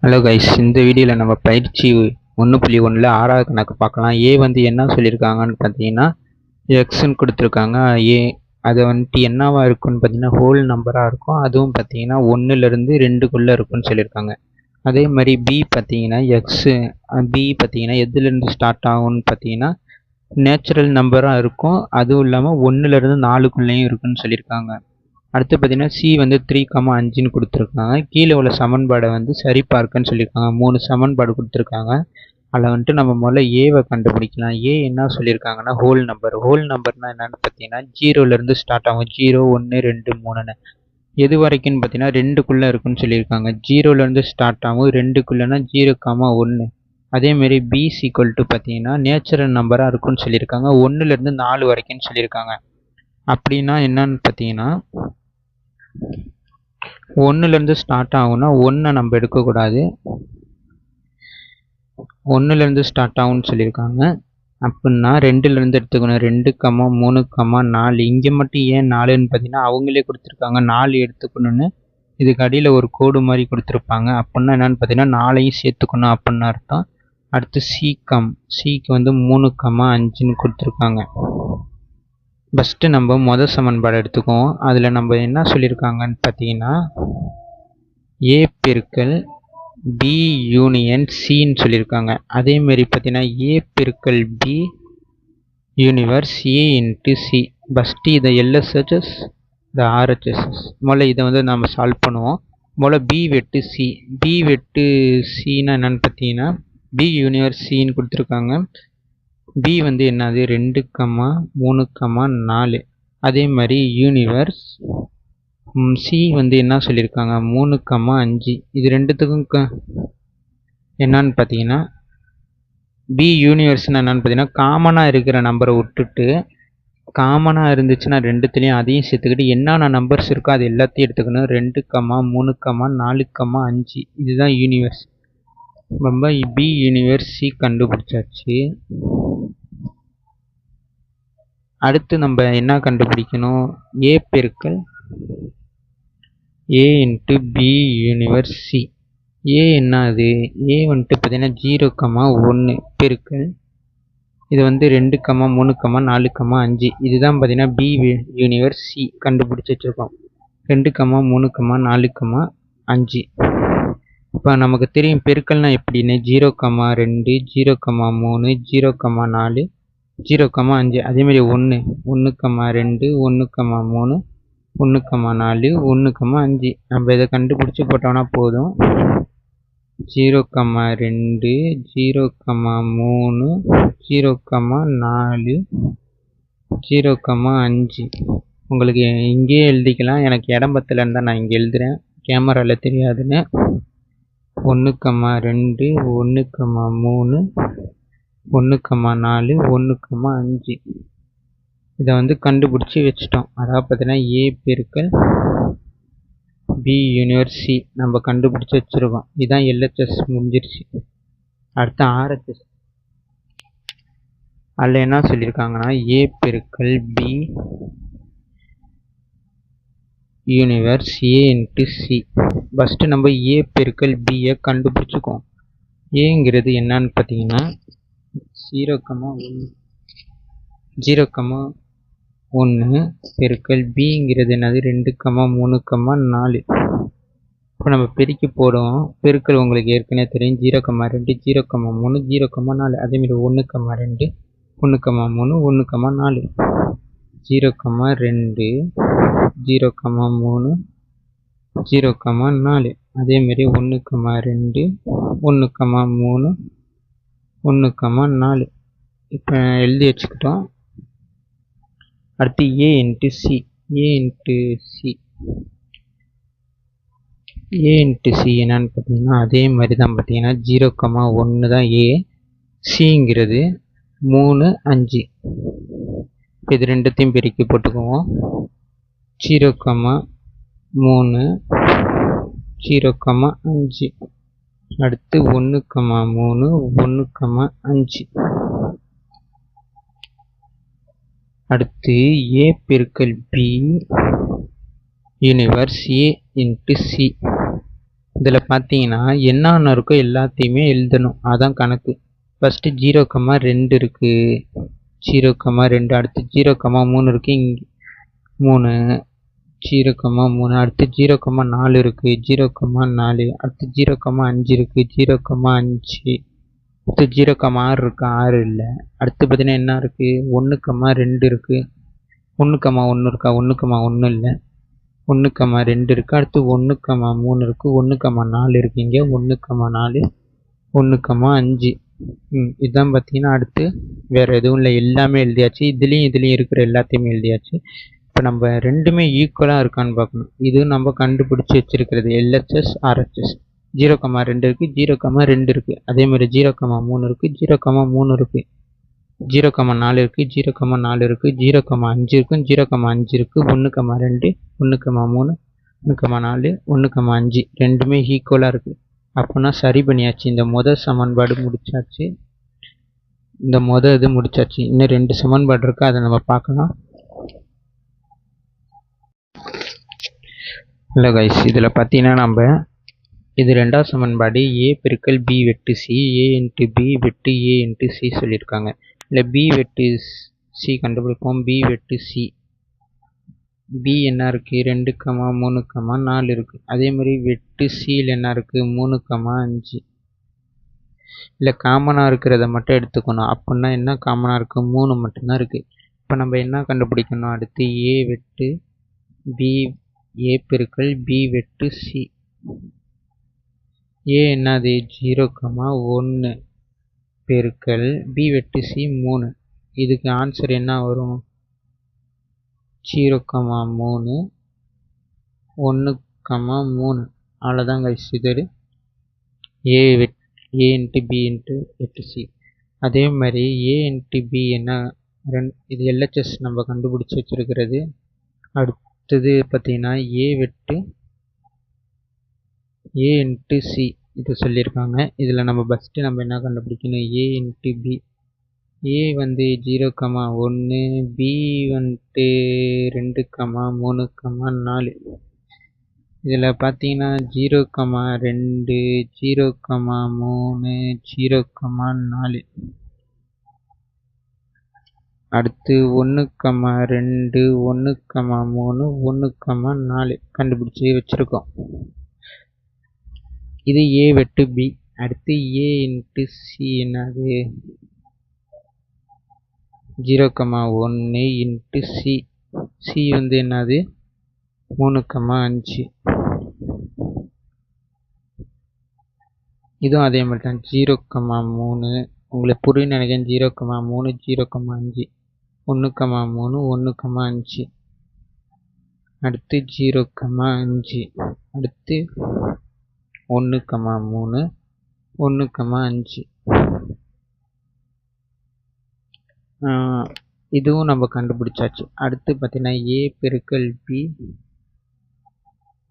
Hello guys, இந்த வீடியோவில் நம்ம பயிற்சி 1.1ல் 6வது கணக்கு பார்க்கலாம். ஏ வந்து என்ன சொல்லியிருக்காங்கன்னு பார்த்தீங்கன்னா எக்ஸ்ன்னு கொடுத்துருக்காங்க. ஏ அதை வந்துட்டு என்னவா இருக்குன்னு பார்த்தீங்கன்னா ஹோல் நம்பராக இருக்கும். அதுவும் பார்த்தீங்கன்னா 1லேருந்து 2க்குள்ளே இருக்குன்னு சொல்லியிருக்காங்க. அதே மாதிரி பி பார்த்தீங்கன்னா பி பார்த்தீங்கன்னா எதுலேருந்து ஸ்டார்ட் ஆகும்னு பார்த்தீங்கன்னா நேச்சுரல் நம்பராக இருக்கும். அதுவும் இல்லாமல் 1லேருந்து 4க்குள்ளேயும் இருக்குன்னு சொல்லியிருக்காங்க. அடுத்து பார்த்தீங்கன்னா சி வந்து 3,5ன்னு கொடுத்துருக்காங்க. கீழே உள்ள சமன்பாடை வந்து சரி பார்க்கன்னு சொல்லியிருக்காங்க. 3 சமன்பாடு கொடுத்துருக்காங்க. அதில் வந்துட்டு நம்ம முதல்ல ஏவை கண்டுபிடிக்கலாம். ஏ என்ன சொல்லியிருக்காங்கன்னா ஹோல் நம்பர்னா என்னன்னு பார்த்தீங்கன்னா 0லேருந்து ஸ்டார்ட் ஆகும். 0, 1, 2, 3ன்னு எது வரைக்கும்னு பார்த்தீங்கன்னா 2க்குள்ளே இருக்குன்னு சொல்லியிருக்காங்க. 0லேருந்து ஸ்டார்ட் ஆகும். 2க்குள்ளேனா 0, 1. அதேமாரி பி ஈக்குவல் பார்த்தீங்கன்னா நேச்சுரல் நம்பராக இருக்குன்னு சொல்லியிருக்காங்க. 1லேருந்து 4 வரைக்கும்னு சொல்லியிருக்காங்க. அப்படின்னா என்னன்னு பார்த்தீங்கன்னா 1லேருந்து ஸ்டார்ட் ஆகும்னா 1 நம்ம எடுக்கக்கூடாது. 1லேருந்து ஸ்டார்ட் ஆகும்னு சொல்லியிருக்காங்க. அப்படின்னா 2லேருந்து எடுத்துக்கணும். 2, 3, 4. இங்கே மட்டும் ஏன் 4ன்னு பார்த்தீங்கன்னா அவங்களே கொடுத்துருக்காங்க 4 எடுத்துக்கணும்னு. இதுக்கு அடியில் ஒரு கோடு மாதிரி கொடுத்துருப்பாங்க. அப்படின்னா என்னன்னு பார்த்தீங்கன்னா 4ஐயும் சேர்த்துக்கணும் அப்படின்னு அர்த்தம். அடுத்து சிக்கு வந்து 3, 5ன்னு கொடுத்துருக்காங்க. ஃபஸ்ட்டு நம்ம மொதல் சமன்பாடு எடுத்துக்குவோம். அதில் நம்ம என்ன சொல்லியிருக்காங்கன்னு பார்த்தீங்கன்னா ஏ பெருக்கல் பி யூனியன் சின்னு சொல்லியிருக்காங்க. அதேமாரி பார்த்தீங்கன்னா ஏ பெருக்கல் பி யூனிவர்ஸ் ஏ இன்ட்டு சி. ஃபஸ்ட்டு இதை எல்எஸ்ஹெச்எஸ் இதை ஆர்ஹெச்எஸ்எஸ். முதல்ல இதை வந்து நம்ம சால்வ் பண்ணுவோம். முதல்ல பி வெட்டு சின்னா என்னென்னு பார்த்தீங்கன்னா பி யூனிவர்ஸ் சின்னு கொடுத்துருக்காங்க. பி வந்து என்னது 2, 3, 4. அதே மாதிரி யூனிவர்ஸ் சி வந்து என்ன சொல்லியிருக்காங்க 3, 5. இது ரெண்டுத்துக்கும் என்னன்னு பார்த்தீங்கன்னா பி யூனிவர்ஸ்னு என்னன்னு பார்த்தீங்கன்னா காமனாக இருக்கிற நம்பரை விட்டுட்டு காமனாக இருந்துச்சுன்னா ரெண்டுத்துலேயும் அதையும் சேர்த்துக்கிட்டு என்னென்ன நம்பர்ஸ் இருக்கோ அது எல்லாத்தையும் எடுத்துக்கணும். 2, 3, 4, 5. இதுதான் யூனிவர்ஸ். நம்ம பி யூனிவர்ஸ் சி கண்டுபிடிச்சாச்சு. அடுத்து நம்ம என்ன கண்டுபிடிக்கணும் ஏ பெருக்கல் A into B universe C. ஏ என்னது ஏ வந்துட்டு பார்த்தீங்கன்னா 0, 1 பெருக்கல் இது வந்து 2, 3, 4, 5. இதுதான் பார்த்தீங்கன்னா பி யூனிவர்ஸ் சி கண்டுபிடிச்சி வச்சுருக்கோம். 2, 3, 4, 5. இப்போ நமக்கு தெரியும் பெருக்கல்னா எப்படின்னு 0, 2, 0, 3, 0, 4, 0, 5. அதேமாதிரி 1, 2, 1, 3, 1, 4, 1, 5. நம்ம இதை கண்டுபிடிச்சி போட்டோம்னா போதும். 0, 2, 0, 3, 0, 4, 0, 5. உங்களுக்கு இங்கேயே எழுதிக்கலாம். எனக்கு இடம் பத்தலைன்னு தான் நான் இங்கே எழுதுகிறேன். கேமராவில் தெரியாதுன்னு. 1, 2, 1, 3, 1, 4, 1, 5. இதை வந்து கண்டுபிடிச்சி வச்சிட்டோம். அதாவது பார்த்தீங்கன்னா ஏ பெருக்கல் பி யூனிவர்ஸ் சி நம்ம கண்டுபிடிச்சி வச்சுருக்கோம். இதுதான் எல்ஹெச்எஸ் முடிஞ்சிருச்சு. அடுத்து ஆர்ஹெச்எஸ். அதில் என்ன சொல்லியிருக்காங்கன்னா ஏ பெருக்கல் பி யூனிவர்ஸ் ஏ இன்ட்டு சி. ஃபஸ்ட்டு நம்ம ஏ பெருக்கல் பியை கண்டுபிடிச்சிக்குவோம். ஏங்கிறது என்னன்னு பார்த்தீங்கன்னா 0, 1 பெருக்கல் பிங்கிறது என்னது 2, 3, 4. இப்போ நம்ம பெருக்கி போடுவோம். பெருக்கல் உங்களுக்கு ஏற்கனவே தெரியும். 0, 2, 0, 3, 0, 4. அதேமாதிரி 1, 2, 1, 3, 1, 4. 0, 2, 0, 3, 0, 4. அதேமாரி 1, 2, 1, 3, 1, 4. இப்போ எழுதி வச்சுக்கிட்டோம். அடுத்து ஏ into C. A into C என்னன்னு பார்த்தீங்கன்னா அதே மாதிரி தான் பார்த்தீங்கன்னா 0, 1 தான் ஏ. சிங்கிறது 3, 5. இது ரெண்டுத்தையும் பெருக்கி போட்டுக்குவோம். 0, 3, 0, 5. அடுத்து 1, 3, 1, 5. அடுத்து ஏ பெருக்கல் பி யூனிவர்ஸ் ஏ இன்ட்டு சி. இதில் பார்த்தீங்கன்னா என்னென்ன இருக்கோ எல்லாத்தையுமே எழுதணும், அதான் கணக்கு. ஃபஸ்ட்டு 0,2 இருக்குது, 0,2. அடுத்து 0,3 இருக்குது, இங்கே 3, 0,3. அடுத்து 0,4 இருக்குது, 0,4. அடுத்து 0,5 இருக்குது, 0,5. அடுத்து 0,6 இருக்குது, 6 இல்லை. அடுத்து பார்த்தீங்கன்னா என்ன இருக்குது, 1,2 இருக்குது, 1,1 இருக்கா, 1,1 இல்லை, 1,2 இருக்குது. அடுத்து 1,3 இருக்குது, 1,4 இருக்குது, இங்கே 1,4, 1,5. இதுதான் பார்த்தீங்கன்னா. அடுத்து வேறு எதுவும் இல்லை, எல்லாமே எழுதியாச்சு. இதுலேயும் இருக்கிற எல்லாத்தையுமே எழுதியாச்சு. இப்போ நம்ம ரெண்டுமே ஈக்குவலாக இருக்கான்னு பார்க்கணும். இது நம்ம கண்டுபிடிச்சி வச்சுருக்கிறது LHS RHS. 0,2 இருக்குது, 0,2 இருக்குது. அதே மாதிரி 0,3 இருக்குது, 0,3 இருக்குது, 0,4 இருக்குது, 0,4 இருக்குது, 0,5 இருக்கும், 0,5 இருக்குது, 1,2, 1,3, 1,4, 1,5 ரெண்டுமே ஈக்குவலாக இருக்குது. அப்போனா சரி பண்ணியாச்சு. இந்த முதல் சமன்பாடு முடிச்சாச்சு, இந்த இது முடிச்சாச்சு. இன்னும் 2 சமன்பாடு இருக்குது, அதை நம்ம பார்க்கலாம். இல்லை கைஸ், இதில் பார்த்தீங்கன்னா நம்ம இது 2வது சமன்பாடு A பெருக்கல் B வெட்டு C, A இன்ட்டு B வெட்டு A இன்ட்டு C சொல்லியிருக்காங்க. இல்லை B வெட்டு C கண்டுபிடிப்போம். B வெட்டு C, B என்ன இருக்குது, 2, 3, 4 இருக்குது. அதே மாதிரி வெட்டு Cயில் என்ன இருக்குது, 3,5. இல்லை காமனாக இருக்கிறத மட்டும் எடுத்துக்கணும். அப்படின்னா என்ன காமனாக இருக்குது, 3 மட்டும்தான் இருக்குது. இப்போ நம்ம என்ன கண்டுபிடிக்கணும், அடுத்து A வெட்டு B, A பெருக்கல் B வெட்டு C. A என்னது, 0,1 பெருக்கல் B வெட்டு C 3. இதுக்கு ஆன்சர் என்ன வரும், 0,3, 1,3. அவ்வளோதான் கைஸ். இது A இன்ட்டு B இன்ட்டு வெட்டு C. அதே மாதிரி A இன்ட்டு B என்ன, இது LHS நம்ம கண்டுபிடிச்சி வச்சுருக்கிறது. அடுத்தது பார்த்தீங்கன்னா A வெட்டு A இன்ட்டு C இது சொல்லியிருக்காங்க. இதில் நம்ம ஃபஸ்ட்டு நம்ம என்ன கண்டுபிடிக்கணும், A இன்ட்டு B. A வந்து 0,1, B வந்துட்டு 2, 3, 4. இதில் பார்த்தீங்கன்னா 0,2, 0,3, 0,4. அடுத்து 1,2, 1,3, 1,4 கண்டுபிடிச்சி வச்சுருக்கோம். இது A வெட்டு B. அடுத்து A இன்ட்டு C என்னது, 0,1 இன்ட்டு C. C வந்து என்னது, 3,5. இதுவும் அதே மாதிரி தான், 0,3. உங்களுக்கு புரியுன்னு நினைக்கிறேன். 0,3, 0,5, 1,3, 1,5. அடுத்து 0,5. அடுத்து 1,3, 1,5. இதுவும் நம்ம கண்டுபிடிச்சாச்சு. அடுத்து பார்த்தீங்கன்னா A பெருக்கல் B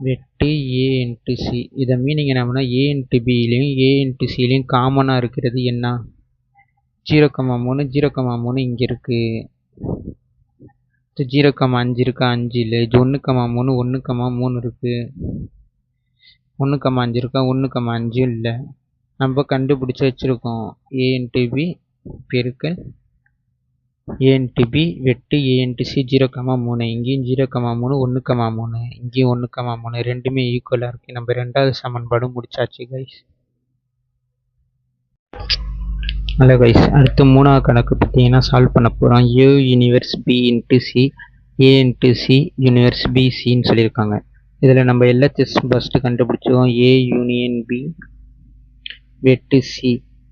வெட்டு A இன்ட்டு C. இதை மீனிங் என்னன்னா, A இன்ட்டு பிலையும் A இன்ட்டு சிலையும் காமனாக இருக்கிறது என்ன, 0,3, 0,3 இங்கே இருக்குது, 0,5 இருக்கா, 5 இல்லை. இது 1,3, 1,3 இருக்குது, 1,5 இருக்கா, 1,5 இல்லை. நம்ம கண்டுபிடிச்சி வச்சுருக்கோம். A இன்ட்டு B பெருக்கல் A இன்ட்டு B வெட்டு A இன்ட்டு C 0,3. இங்கேயும் 0,3, 1,3, இங்கேயும் 1,3 ரெண்டுமே ஈக்குவலாக இருக்குது. நம்ம 2வது சமன்பாடு முடிச்சாச்சு கைஸ். ஹலோ கைஸ், அடுத்து 3வது கணக்கு பார்த்தீங்கன்னா சால்வ் பண்ண போகிறோம். A universe B into C, A into C universe B Cன்னு சொல்லியிருக்காங்க. இதில் நம்ம LHS ஃபஸ்ட்டு கண்டுபிடிச்சோம். A யூனியன் B வெட்டு C.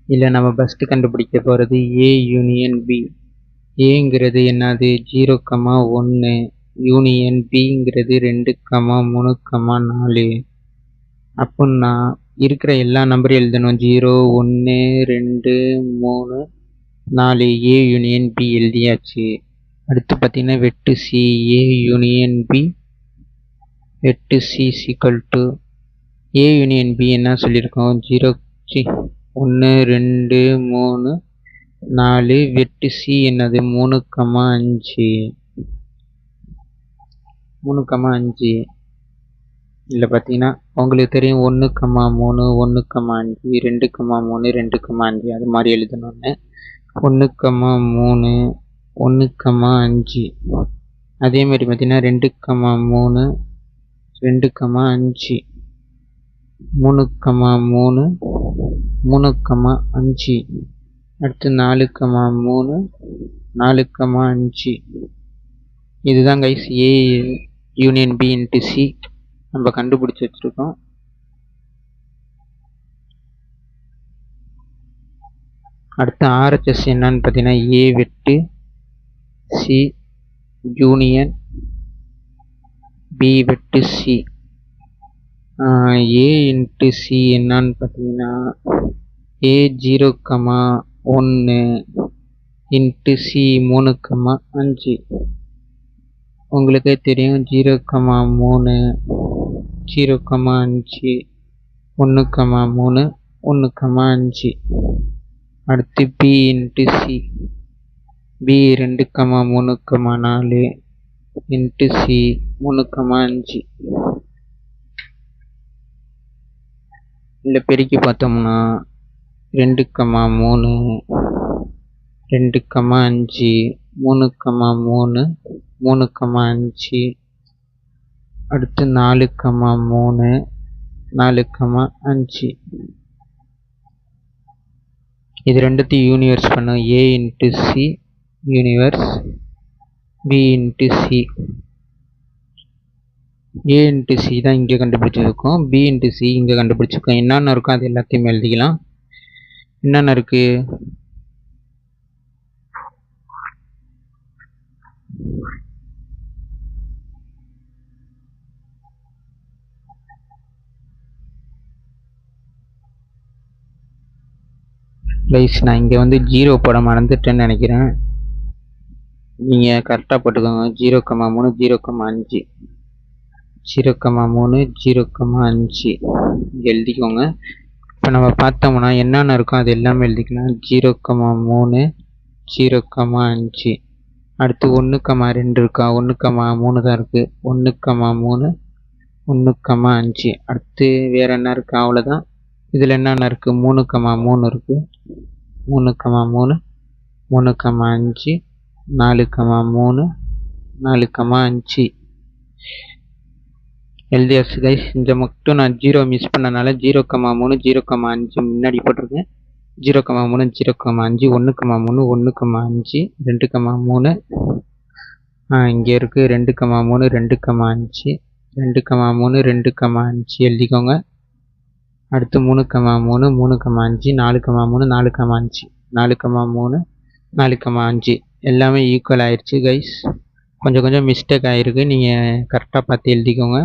இல்லை நம்ம ஃபஸ்ட்டு கண்டுபிடிக்க போகிறது A யூனியன் B. ஏங்கிறது என்னது, 0,1, யூனியன் பிங்கிறது 2, 3, 4. அப்படின்னா இருக்கிற எல்லா நம்பரையும் எழுதணும். 0, 1, 2, 3, 4. A யூனியன் B எழுதியாச்சு. அடுத்து பார்த்தீங்கன்னா வெட்டு C, A யூனியன் B வெட்டு C equal to A union B என்ன சொல்லியிருக்கோம், 0, 1, 2, 3, 4 வெட்டு C என்னது, 3,5. இதில் பார்த்தீங்கன்னா உங்களுக்கு தெரியும் 1,3 1,5 2,3 2,5 அது மாதிரி எழுதணும்னு. 1,3 1,5 அதே மாதிரி பார்த்தீங்கன்னா 2,3 2,5 3,3 3,5 அடுத்து 4,3 4,5. இதுதான் guys A union B into C நம்ம கண்டுபிடிச்சி வச்சுருக்கோம். அடுத்து ஆர்ஹெச்எஸ் என்னன்னு பார்த்தீங்கன்னா ஏ வெட்டு சி யூனியன் பி வெட்டு சி. ஏ இன்ட்டு சி என்னன்னு பார்த்தீங்கன்னா ஏ 0,1 இன்ட்டு சி 3,5. உங்களுக்கே தெரியும் 0,3 0,5 1,3 1,5. அடுத்து B into C B 2,3,4 into C 3,5. இல்லை பெருக்கி பார்த்தோம்னா 2,3 2,5 3,3 3,5 அடுத்து 4,3 4,5. இது ரெண்டுத்தையும் யூனிவர்ஸ் பண்ணும். A into C universe B into C. A into C தான் இங்கே கண்டுபிடிச்சிருக்கோம், பி இன்ட்டு சி இங்கே கண்டுபிடிச்சிருக்கோம். என்னென்ன இருக்கோ அது எல்லாத்தையும் எழுதிக்கலாம். என்னென்ன இருக்கு? ப்ளீஸ் நான் இங்கே வந்து 0 போட மறந்துட்டேன்னு நினைக்கிறேன். நீங்கள் கரெக்டாக போட்டுக்கோங்க. 0,3 0,5 0,3 0,5 எழுதிக்கோங்க. இப்போ நம்ம பார்த்தோம்னா என்னென்ன இருக்கோ அது எல்லாமே எழுதிக்கலாம். 0,3 0,5 அடுத்து 1,2 இருக்கா? 1,3 தான் இருக்குது. 1,3 1,5 அடுத்து வேறு என்ன இருக்குது? அவ்வளோதான். இதில் என்னென்ன இருக்குது? 3,3 இருக்குது. 3,3 3,5 4,3 4,5 எழுதியாச்சு கைஸ். இந்த மட்டும் நான் 0 மிஸ் பண்ணனால 0,3 0,5 முன்னாடி போட்டிருக்கேன். 0,3 0,5 1,3 1,5 2,3 இங்கே இருக்குது 2,3 2,5 2,3 2,5 எழுதிக்கோங்க. அடுத்து 3,3 3,5 4,3 4,5 4,3 4,5 எல்லாமே ஈக்குவல் ஆயிடுச்சு கைஸ். கொஞ்சம் மிஸ்டேக் ஆகிருக்கு, நீங்கள் கரெக்டாக பார்த்து எழுதிக்கோங்க.